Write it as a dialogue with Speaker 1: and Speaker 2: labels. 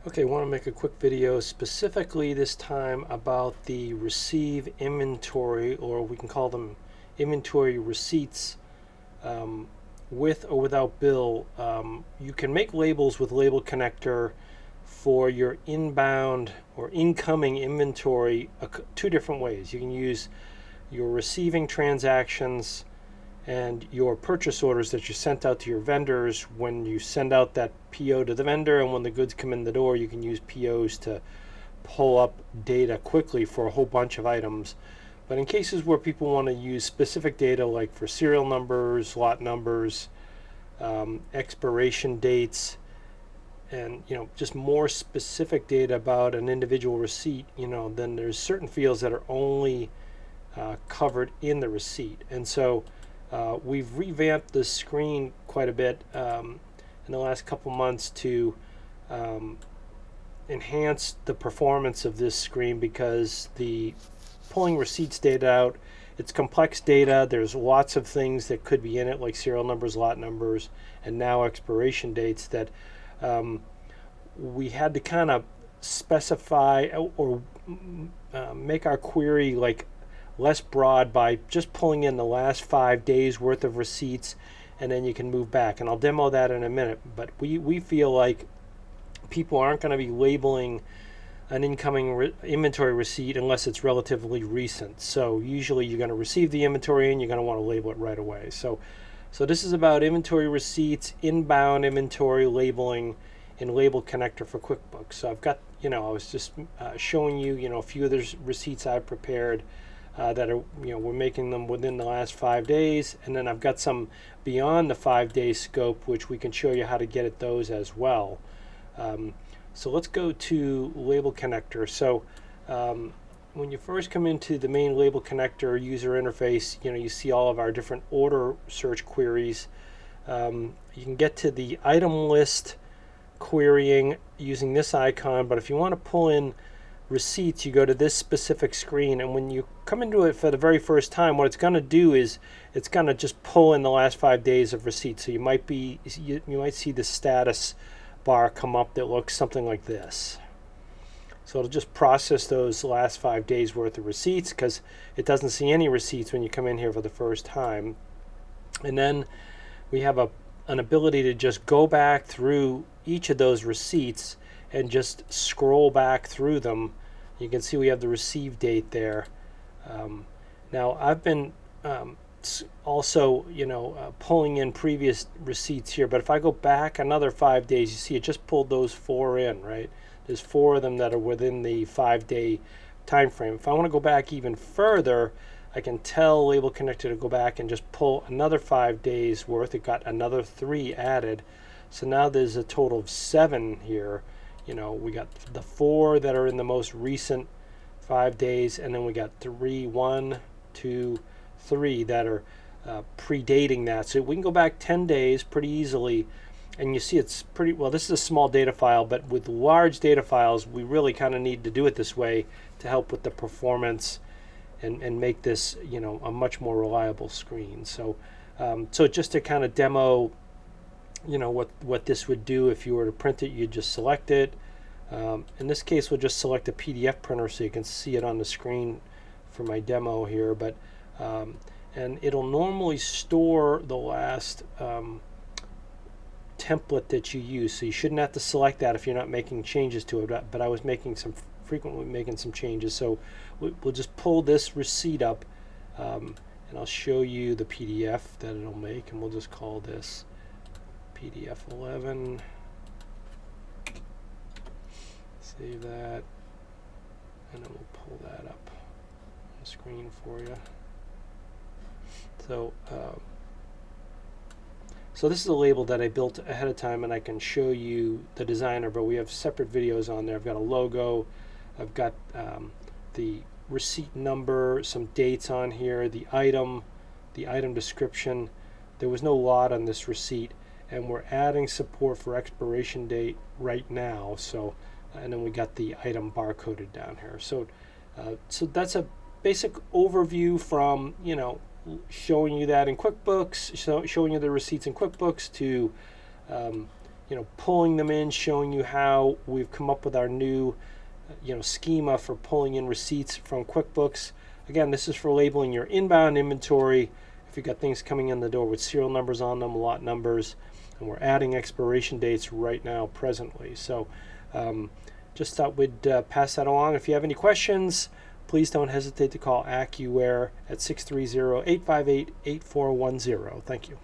Speaker 1: Okay, I want to make a quick video specifically this time about the receive inventory, or we can call them inventory receipts, with or without bill. You can make labels with Label Connector for your inbound or incoming inventory two different ways. You can use your receiving transactions and your purchase orders that you sent out to your vendors. When you send out that PO to the vendor and when the goods come in the door, you can use POs to pull up data quickly for a whole bunch of items. But in cases where people want to use specific data, like for serial numbers, lot numbers, expiration dates, and just more specific data about an individual receipt, then there's certain fields that are only covered in the receipt. And so we've revamped the screen quite a bit in the last couple months to enhance the performance of this screen, because the pulling receipts data out, it's complex data. There's lots of things that could be in it, like serial numbers, lot numbers, and now expiration dates, that we had to kind of specify or make our query like less broad by just pulling in the last 5 days worth of receipts, and then you can move back. And I'll demo that in a minute. But we feel like people aren't going to be labeling an incoming inventory receipt unless it's relatively recent. So usually you're going to receive the inventory and you're going to want to label it right away. So this is about inventory receipts, inbound inventory labeling in Label Connector for QuickBooks. So I've got, I was just showing you, a few of the receipts I've prepared that are, we're making them within the last 5 days. And then I've got some beyond the 5-day scope, which we can show you how to get at those as well. So let's go to Label Connector. So when you first come into the main Label Connector user interface, you see all of our different order search queries. You can get to the item list querying using this icon, but if you want to pull in receipts, you go to this specific screen, and when you come into it for the very first time, what it's going to do is it's going to just pull in the last 5 days of receipts. So you might see the status bar come up that looks something like this. So it'll just process those last 5 days worth of receipts, because it doesn't see any receipts when you come in here for the first time. And then we have an ability to just go back through each of those receipts and just scroll back through them. You can see we have the receive date there. Now I've been also pulling in previous receipts here, but if I go back another 5 days, you see it just pulled those 4 in, right? There's 4 of them that are within the 5-day time frame. If I want to go back even further, I can tell Label Connector to go back and just pull another 5 days worth. It got another 3 added, so now there's a total of 7 here. We got the 4 that are in the most recent 5 days, and then we got 1, 2, 3 that are predating that. So we can go back 10 days pretty easily, and you see it's pretty well. This is a small data file, but with large data files, we really kind of need to do it this way to help with the performance and make this a much more reliable screen. So so just to kind of demo what this would do, if you were to print it, you just select it. In this case, we'll just select a PDF printer so you can see it on the screen for my demo here. But and it'll normally store the last template that you use, so you shouldn't have to select that if you're not making changes to it. But I was frequently making some changes, so we'll just pull this receipt up, and I'll show you the PDF that it'll make, and we'll just call this PDF 11. Save that, and then we'll pull that up on the screen for you. So this is a label that I built ahead of time, and I can show you the designer, but we have separate videos on there. I've got a logo, I've got the receipt number, some dates on here, the item description. There was no lot on this receipt, and we're adding support for expiration date right now. So, and then we got the item barcoded down here. So, so that's a basic overview from showing you that in QuickBooks, showing you the receipts in QuickBooks, to pulling them in, showing you how we've come up with our new schema for pulling in receipts from QuickBooks. Again, this is for labeling your inbound inventory. If you've got things coming in the door with serial numbers on them, lot numbers, and we're adding expiration dates right now presently. So just thought we'd pass that along. If you have any questions, please don't hesitate to call AccuWare at 630-858-8410. Thank you.